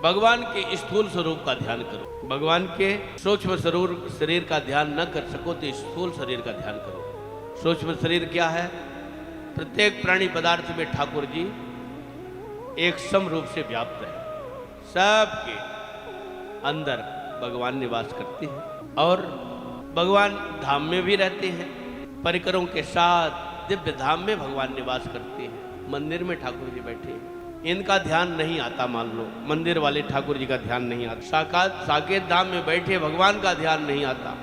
भगवान के स्थूल स्वरूप का ध्यान करो। भगवान के सूक्ष्म शरीर का ध्यान न कर सको तो स्थूल शरीर का ध्यान करो। सूक्ष्म शरीर क्या है? प्रत्येक प्राणी पदार्थ में ठाकुर जी एक सम रूप से व्याप्त है। सबके अंदर भगवान निवास करते हैं और भगवान धाम में भी रहते हैं। परिकरों के साथ दिव्य धाम में भगवान निवास करते हैं। मंदिर में ठाकुर जी बैठे हैं, इनका ध्यान नहीं आता। मान लो मंदिर वाले ठाकुर जी का ध्यान नहीं आता। साकेत धाम में बैठे भगवान का ध्यान नहीं आता।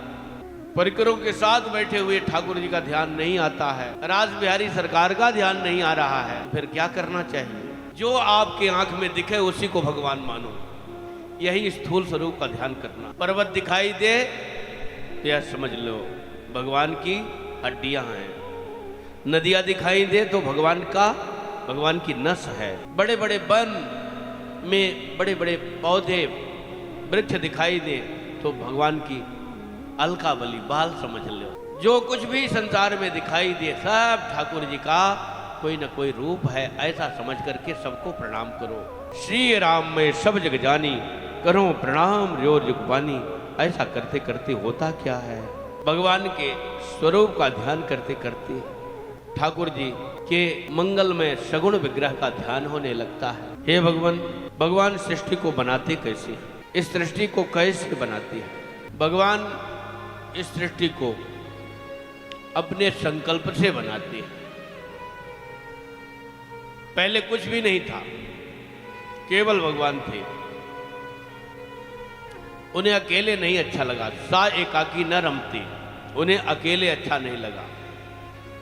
परिकरों के साथ बैठे हुए ठाकुर जी का ध्यान नहीं आता है। राज बिहारी सरकार का ध्यान नहीं आ रहा है। फिर क्या करना चाहिए? जो आपके आंख में दिखे उसी को भगवान मानो। यही स्थूल स्वरूप का ध्यान करना। पर्वत दिखाई दे तो यह समझ लो भगवान की हड्डियां हैं। नदियां दिखाई दे तो भगवान की नस है। बड़े बड़े वन में बड़े बड़े पौधे वृक्ष दिखाई दे तो भगवान की अलका बली बाल समझ लो। जो कुछ भी संसार में दिखाई दे सब ठाकुर जी का कोई न कोई रूप है। ऐसा समझ करके सबको प्रणाम करो। श्री राम में सब जग जानी, करो प्रणाम र्योर जुगबानी। ऐसा करते करते होता क्या है? भगवान के स्वरूप का ध्यान करते करते ठाकुर जी के मंगल में सगुण विग्रह का ध्यान होने लगता है। हे भगवान सृष्टि को बनाते कैसे? इस सृष्टि को कैसे बनाते हैं? भगवान इस सृष्टि को अपने संकल्प से बनाते हैं। पहले कुछ भी नहीं था, केवल भगवान थे। उन्हें अकेले नहीं अच्छा लगा। सा एकाकी न रमते, उन्हें अकेले अच्छा नहीं लगा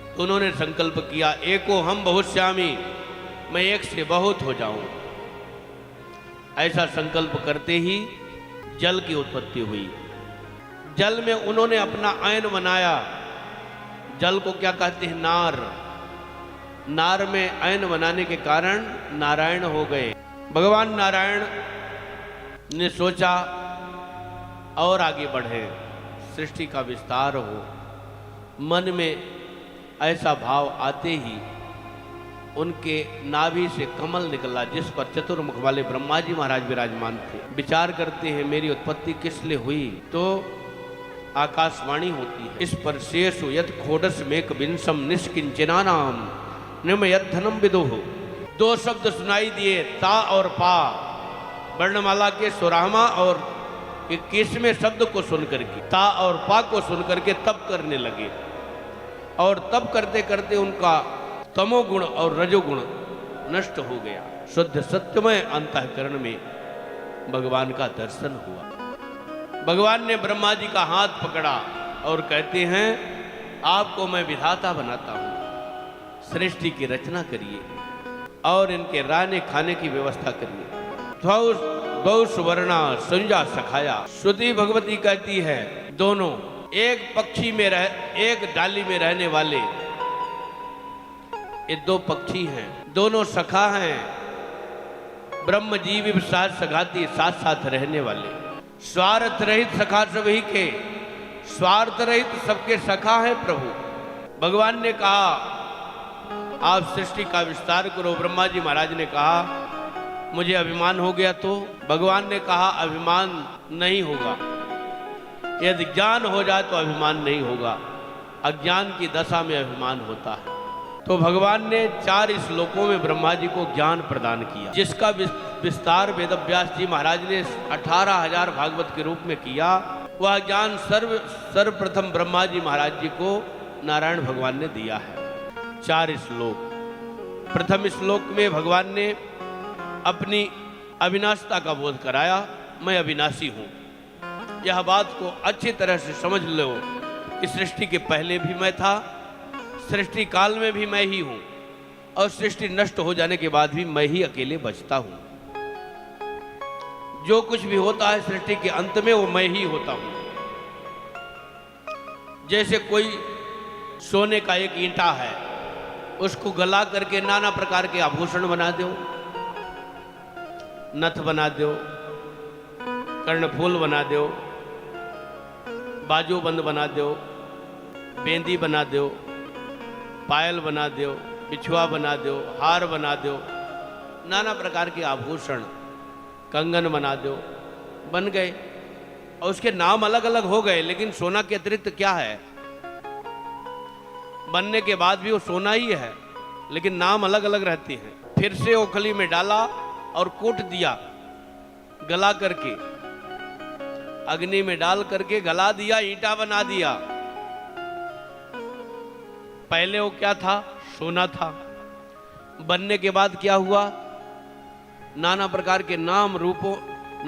तो उन्होंने संकल्प किया एको हम बहुश्यामी, मैं एक से बहुत हो जाऊं। ऐसा संकल्प करते ही जल की उत्पत्ति हुई। जल में उन्होंने अपना आयन बनाया। जल को क्या कहते हैं? नार। नार में आयन बनाने के कारण नारायण हो गए। भगवान नारायण ने सोचा और आगे बढ़े, सृष्टि का विस्तार हो। मन में ऐसा भाव आते ही उनके नाभि से कमल निकला जिस पर चतुर्मुख वाले ब्रह्मा जी महाराज विराजमान थे। विचार करते हैं मेरी उत्पत्ति किस लिए हुई? तो आकाशवाणी होती है, इस पर शेषु यत खोडस मेक विंसम निष्किंचना नाम निमयत धनम विदुः। दो शब्द सुनाई दिए, ता और पा। वर्णमाला के सुरामा और 21वें शब्द को सुनकर के, ता और पा को सुनकर के तप करने लगे और तप करते करते उनका तमोगुण और रजोगुण नष्ट हो गया। शुद्ध सत्यमय अंतःकरण में भगवान का दर्शन हुआ। भगवान ने ब्रह्मा जी का हाथ पकड़ा और कहते हैं आपको मैं विधाता बनाता हूं, सृष्टि की रचना करिए और इनके रहने खाने की व्यवस्था करिए। गौ सुवर्णा संजा सखाया। श्रुति भगवती कहती है दोनों एक डाली में रहने वाले ये दो पक्षी हैं, दोनों सखा हैं। ब्रह्म जीव साथ सखाती, साथ साथ रहने वाले। स्वार्थ रहित सखा सभी के, स्वार्थ रहित सबके सखा है प्रभु। भगवान ने कहा आप सृष्टि का विस्तार करो। ब्रह्मा जी महाराज ने कहा मुझे अभिमान हो गया तो भगवान ने कहा अभिमान नहीं होगा। यदि ज्ञान हो जाए तो अभिमान नहीं होगा, अज्ञान की दशा में अभिमान होता है। तो भगवान ने 4 श्लोकों में ब्रह्मा जी को ज्ञान प्रदान किया, जिसका विस्तार वेदव्यास जी महाराज ने 18,000 भागवत के रूप में किया। वह ज्ञान सर्वप्रथम ब्रह्मा जी महाराज जी को नारायण भगवान ने दिया है। 4 श्लोक। प्रथम श्लोक में भगवान ने अपनी अविनाशिता का बोध कराया। मैं अविनाशी हूं। यह बात को अच्छी तरह से समझ लो कि सृष्टि के पहले भी मैं था, सृष्टि काल में भी मैं ही हूं और सृष्टि नष्ट हो जाने के बाद भी मैं ही अकेले बचता हूं। जो कुछ भी होता है सृष्टि के अंत में वो मैं ही होता हूं। जैसे कोई सोने का एक ईंटा है, उसको गला करके नाना प्रकार के आभूषण बना दो, नथ बना दो, कर्णफूल बना दो, बाजूबंद बना दो, बेंदी बना दो, पायल बना दो, बिछुआ बना दो, हार बना दो, नाना प्रकार के आभूषण कंगन बना दो, बन गए। और उसके नाम अलग अलग हो गए, लेकिन सोना के अतिरिक्त क्या है? बनने के बाद भी वो सोना ही है, लेकिन नाम अलग अलग रहते हैं। फिर से ओखली में डाला और कूट दिया, गला करके अग्नि में डाल करके गला दिया, ईंटा बना दिया। पहले वो क्या था? सोना था। बनने के बाद क्या हुआ? नाना प्रकार के नाम रूपों,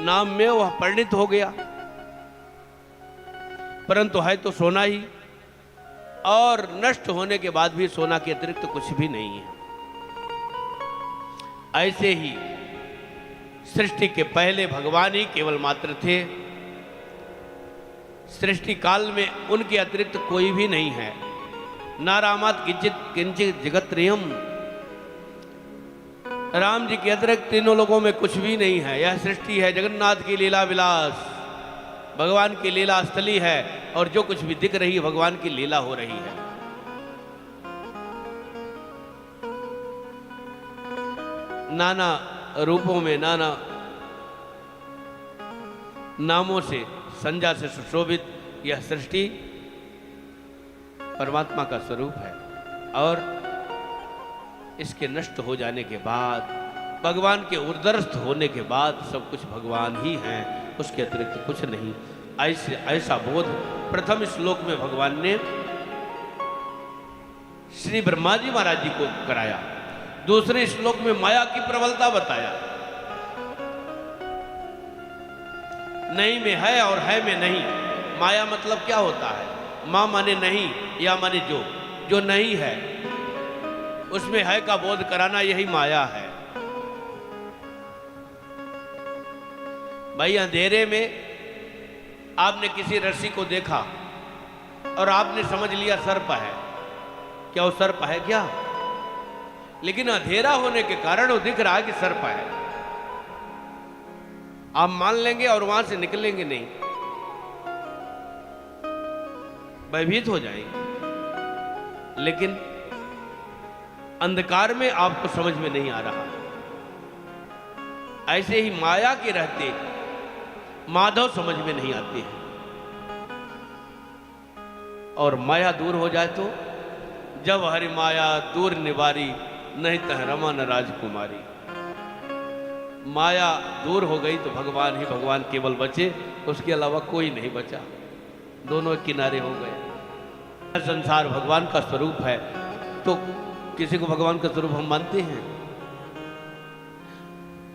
नाम में वह परिणित हो गया, परंतु है तो सोना ही। और नष्ट होने के बाद भी सोना के अतिरिक्त कुछ भी नहीं है। ऐसे ही सृष्टि के पहले भगवान ही केवल मात्र थे। सृष्टि काल में उनके अतिरिक्त कोई भी नहीं है। ना रामात किंचित किंचित जगत्रयम्, राम जी के अतिरिक्त तीनों लोगों में कुछ भी नहीं है। यह सृष्टि है जगन्नाथ की लीला विलास, भगवान की लीला स्थली है, और जो कुछ भी दिख रही है भगवान की लीला हो रही है। नाना रूपों में, नाना नामों से, संज्ञा से सुशोभित यह सृष्टि परमात्मा का स्वरूप है। और इसके नष्ट हो जाने के बाद, भगवान के उर्दरस्थ होने के बाद सब कुछ भगवान ही हैं, उसके अतिरिक्त कुछ नहीं। ऐसा बोध प्रथम श्लोक में भगवान ने श्री ब्रह्मा जी महाराज जी को कराया। दूसरे श्लोक में माया की प्रबलता बताया। नहीं में है और है में नहीं। माया मतलब क्या होता है? मां माने नहीं, या माने जो नहीं है उसमें है का बोध कराना, यही माया है। भाई अंधेरे में आपने किसी रस्सी को देखा और आपने समझ लिया सर्प है। क्या वो सर्प है क्या? लेकिन अंधेरा होने के कारण वो दिख रहा है कि सर्प है। आप मान लेंगे और वहां से निकलेंगे नहीं, भयभीत हो जाएंगे। लेकिन अंधकार में आपको समझ में नहीं आ रहा। ऐसे ही माया के रहते माधव समझ में नहीं आते हैं। और माया दूर हो जाए तो, जब हरि माया दूर निवारी, नहीं तह रमा न राजकुमारी। माया दूर हो गई तो भगवान ही भगवान केवल बचे, उसके अलावा कोई नहीं बचा। दोनों किनारे हो गए। संसार भगवान का स्वरूप है, तो किसी को भगवान का स्वरूप हम मानते हैं?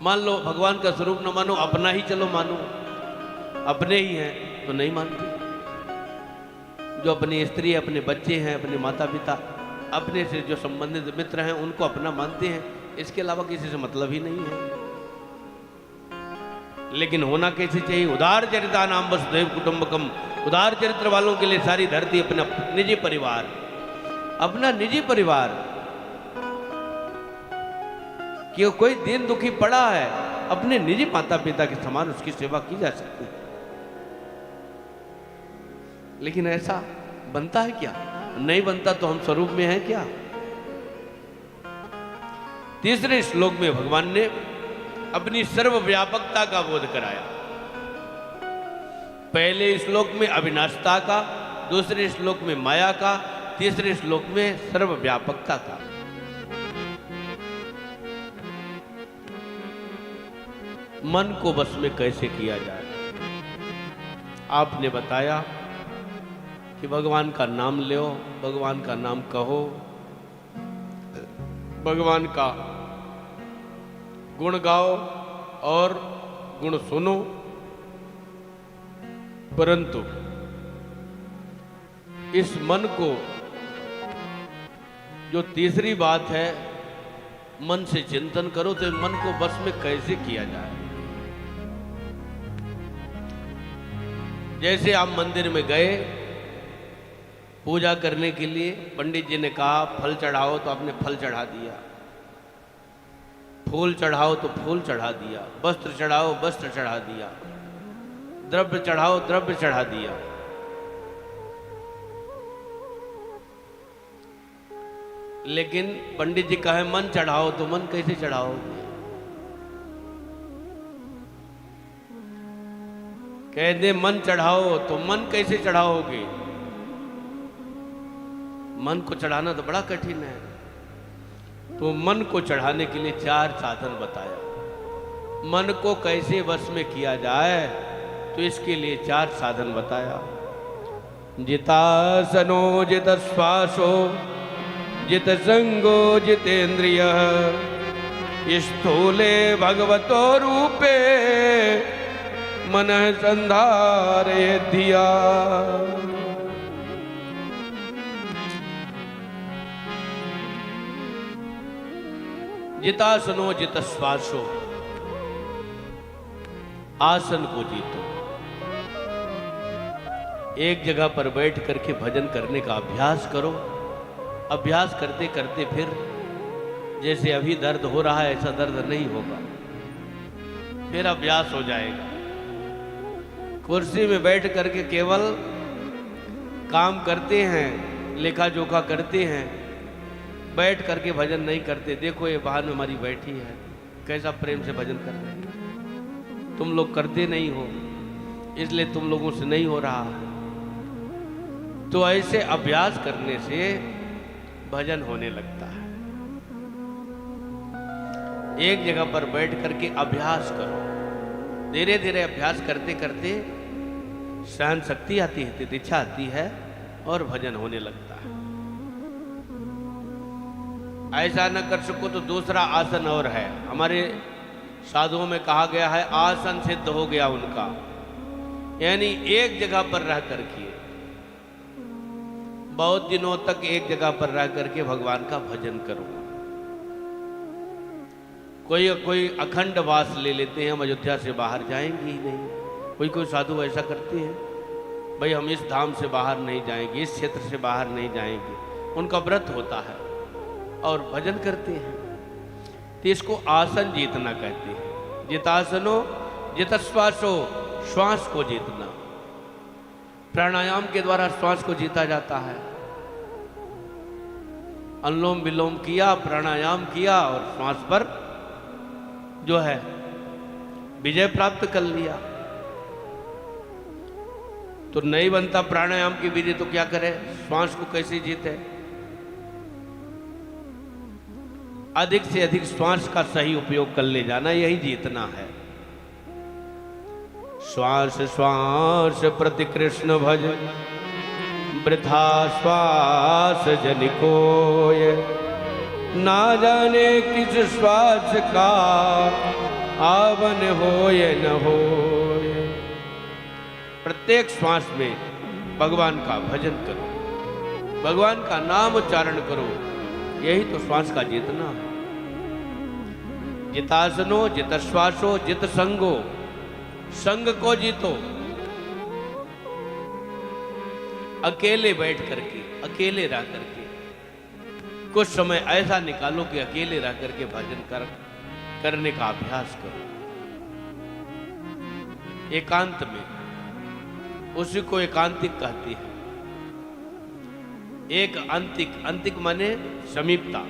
मान लो भगवान का स्वरूप न मानो, अपना ही चलो मानो, अपने ही हैं तो नहीं मानते। जो अपनी स्त्री, अपने बच्चे हैं, अपने माता पिता, अपने से जो संबंधित मित्र हैं, उनको अपना मानते हैं। इसके अलावा किसी से मतलब ही नहीं है। लेकिन होना कैसे चाहिए? उदार चरिता नाम वसुधैव कुटुंबकम। उदार चरित्र वालों के लिए सारी धरती अपना निजी परिवार, अपना निजी परिवार। कि कोई दीन दुखी पड़ा है, अपने निजी माता पिता के समान उसकी सेवा की जा सकती है। लेकिन ऐसा बनता है क्या? नहीं बनता तो हम स्वरूप में हैं क्या? तीसरे श्लोक में भगवान ने अपनी सर्वव्यापकता का बोध कराया। पहले श्लोक में अविनाशता का, दूसरे श्लोक में माया का, तीसरे श्लोक में सर्वव्यापकता का। मन को बस में कैसे किया जाए? आपने बताया कि भगवान का नाम लो, भगवान का नाम कहो, भगवान का गुण गाओ और गुण सुनो। परंतु इस मन को, जो तीसरी बात है, मन से चिंतन करो, तो मन को बस में कैसे किया जाए? जैसे आप मंदिर में गए पूजा करने के लिए, पंडित जी ने कहा फल चढ़ाओ, तो आपने फल चढ़ा दिया। फूल चढ़ाओ तो फूल चढ़ा दिया, वस्त्र चढ़ाओ वस्त्र चढ़ा दिया, द्रव्य चढ़ाओ द्रव्य चढ़ा दिया। लेकिन पंडित जी कहे मन चढ़ाओ, तो मन कैसे चढ़ाओ? कह दे मन चढ़ाओ तो मन कैसे चढ़ाओगे? मन को चढ़ाना तो बड़ा कठिन है। तो मन को चढ़ाने के लिए 4 साधन बताया। मन को कैसे वश में किया जाए, तो इसके लिए 4 साधन बताया। जितासनो जित श्वासो जित संगो जितेन्द्रिय स्थूले भगवतो रूपे मन संधारे धिया। जितासनो जित श्वासो, आसन को जीतो। एक जगह पर बैठ करके भजन करने का अभ्यास करो। अभ्यास करते करते फिर जैसे अभी दर्द हो रहा है ऐसा दर्द नहीं होगा, फिर अभ्यास हो जाएगा। कुर्सी में बैठ करके केवल काम करते हैं, लेखा जोखा करते हैं, बैठ करके भजन नहीं करते। देखो ये बहन हमारी बैठी है, कैसा प्रेम से भजन कर रहे हैं। तुम लोग करते नहीं हो, इसलिए तुम लोगों से नहीं हो रहा। तो ऐसे अभ्यास करने से भजन होने लगता है। एक जगह पर बैठ करके अभ्यास करो। धीरे धीरे अभ्यास करते करते सहन शक्ति आती है, तितिक्षा आती है और भजन होने लगता है। ऐसा न कर सको तो दूसरा आसन और है। हमारे साधुओं में कहा गया है आसन सिद्ध हो गया उनका, यानी एक जगह पर रह कर किए, बहुत दिनों तक एक जगह पर रह करके भगवान का भजन करो। कोई अखंड वास ले लेते हैं, हम अयोध्या से बाहर जाएंगे ही नहीं। कोई साधु ऐसा करते हैं, भाई हम इस धाम से बाहर नहीं जाएंगे, इस क्षेत्र से बाहर नहीं जाएंगे। उनका व्रत होता है और भजन करते हैं। तो इसको आसन जीतना कहते हैं। जितासनो जित श्वासो, श्वास को जीतना। प्राणायाम के द्वारा श्वास को जीता जाता है। अनुलोम विलोम किया, प्राणायाम किया और श्वास पर जो है विजय प्राप्त कर लिया। तो नहीं बनता प्राणायाम की विधि तो क्या करे, श्वास को कैसे जीते? अधिक से अधिक श्वास का सही उपयोग कर ले जाना, यही जीतना है। श्वास श्वास प्रति कृष्ण भज, वृथा श्वास जन कोय, ना जाने किस श्वास का आवन होय न होय। प्रत्येक श्वास में भगवान का भजन करो, भगवान का नाम उच्चारण करो, यही तो श्वास का जीतना है। जितासनो जित श्वासो जित संगो, संग को जीतो। अकेले बैठ करके, अकेले रह करके कुछ समय ऐसा निकालो कि अकेले रह करके भजन करने का अभ्यास करो। एकांत में, उसी को एकांतिक कहती है। एक अंतिक, अंतिक माने समीपता।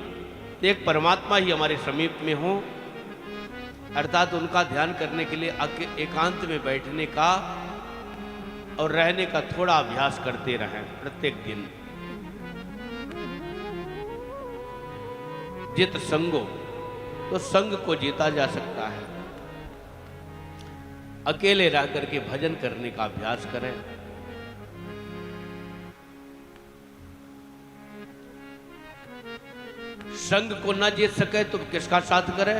एक परमात्मा ही हमारे समीप में हो, अर्थात उनका ध्यान करने के लिए एकांत में बैठने का और रहने का थोड़ा अभ्यास करते रहें प्रत्येक दिन। जित संगो, तो संग को जीता जा सकता है। अकेले रह करके भजन करने का अभ्यास करें। संग को न जीत सके तो किसका साथ करें?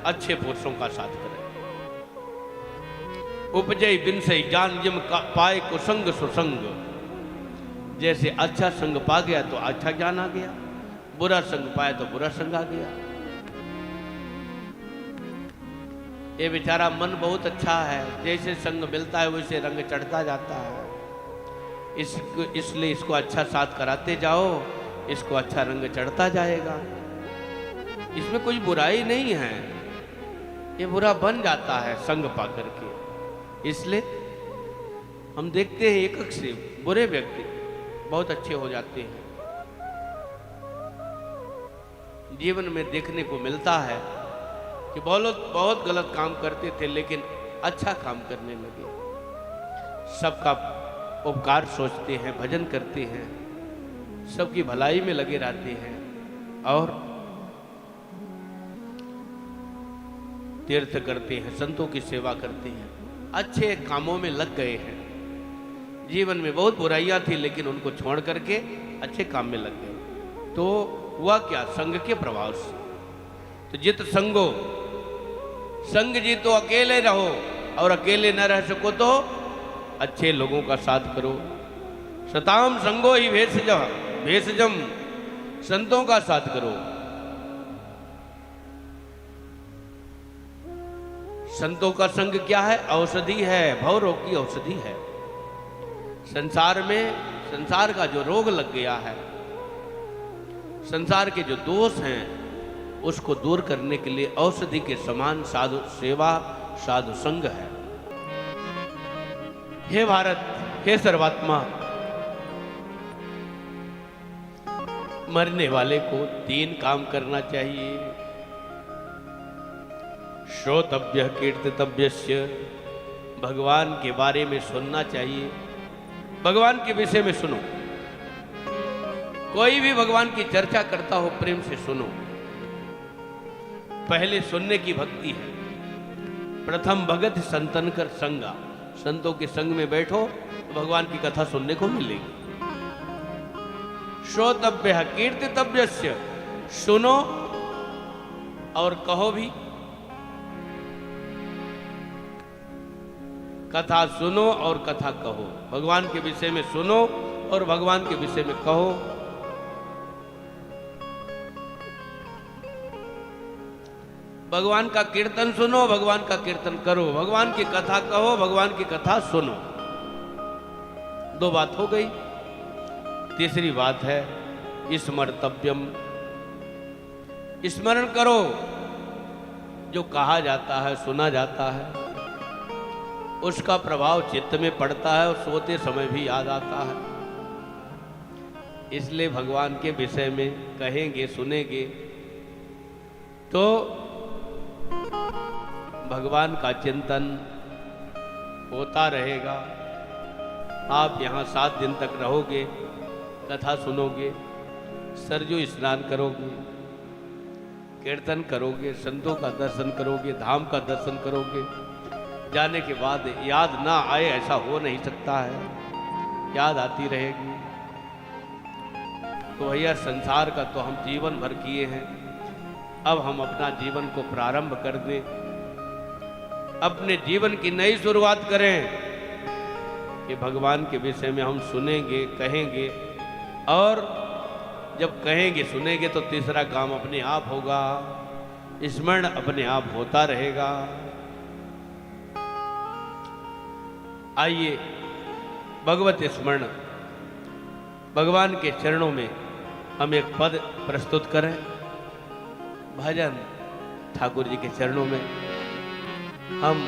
अच्छे पुरुषों का साथ करें। उपजय बिन से जान जिम का पाए को संग सुसंग। जैसे अच्छा संग पा गया तो अच्छा ज्ञान आ गया, बुरा संग पाए तो बुरा संग आ गया। ये बेचारा मन बहुत अच्छा है, जैसे संग मिलता है वैसे रंग चढ़ता जाता है। इसलिए इसको अच्छा साथ कराते जाओ, इसको अच्छा रंग चढ़ता जाएगा। इसमें कोई बुराई नहीं है, ये बुरा बन जाता है संग पा करके। इसलिए हम देखते हैं एक से बुरे व्यक्ति बहुत अच्छे हो जाते हैं। जीवन में देखने को मिलता है कि बहुत गलत काम करते थे लेकिन अच्छा काम करने लगे। सबका उपकार सोचते हैं, भजन करते हैं, सबकी भलाई में लगे रहते हैं और तीर्थ करते हैं, संतों की सेवा करते हैं, अच्छे कामों में लग गए हैं। जीवन में बहुत बुराइयां थी लेकिन उनको छोड़ करके अच्छे काम में लग गए। तो हुआ क्या? संग के प्रभाव से। तो जित संगो, संग जी तो अकेले रहो और अकेले न रह सको तो अच्छे लोगों का साथ करो। सताम संगो ही भेषजम, संतों का साथ करो। संतों का संग क्या है? औषधि है, भव रोग की औषधि है। संसार में, संसार का जो रोग लग गया है, संसार के जो दोष हैं, उसको दूर करने के लिए औषधि के समान साधु सेवा, साधु संग है। हे भारत, हे सर्वात्मा, मरने वाले को 3 काम करना चाहिए। श्रोतव्य कीर्तितव्यस्य, भगवान के बारे में सुनना चाहिए। भगवान के विषय में सुनो। कोई भी भगवान की चर्चा करता हो, प्रेम से सुनो। पहले सुनने की भक्ति है। प्रथम भगत संतन कर संगा, संतों के संग में बैठो तो भगवान की कथा सुनने को मिलेगी। श्रोतव्य कीर्तितव्यस्य, सुनो और कहो भी। कथा सुनो और कथा कहो। भगवान के विषय में सुनो और भगवान के विषय में कहो। भगवान का कीर्तन सुनो, भगवान का कीर्तन करो। भगवान की कथा कहो, भगवान की कथा सुनो। 2 बात हो गई। तीसरी बात है स्मर्तव्यम, स्मरण करो। जो कहा जाता है, सुना जाता है, उसका प्रभाव चित्त में पड़ता है और सोते समय भी याद आता है। इसलिए भगवान के विषय में कहेंगे, सुनेंगे तो भगवान का चिंतन होता रहेगा। आप यहाँ 7 दिन तक रहोगे, कथा सुनोगे, सरजू स्नान करोगे, कीर्तन करोगे, संतों का दर्शन करोगे, धाम का दर्शन करोगे। जाने के बाद याद ना आए ऐसा हो नहीं सकता है, याद आती रहेगी। तो भैया संसार का तो हम जीवन भर किए हैं, अब हम अपना जीवन को प्रारंभ कर दें, अपने जीवन की नई शुरुआत करें कि भगवान के विषय में हम सुनेंगे, कहेंगे और जब कहेंगे, सुनेंगे तो तीसरा काम अपने आप होगा, स्मरण अपने आप होता रहेगा। आइए भगवत स्मरण, भगवान के चरणों में हम एक पद प्रस्तुत करें। भजन ठाकुर जी के चरणों में हम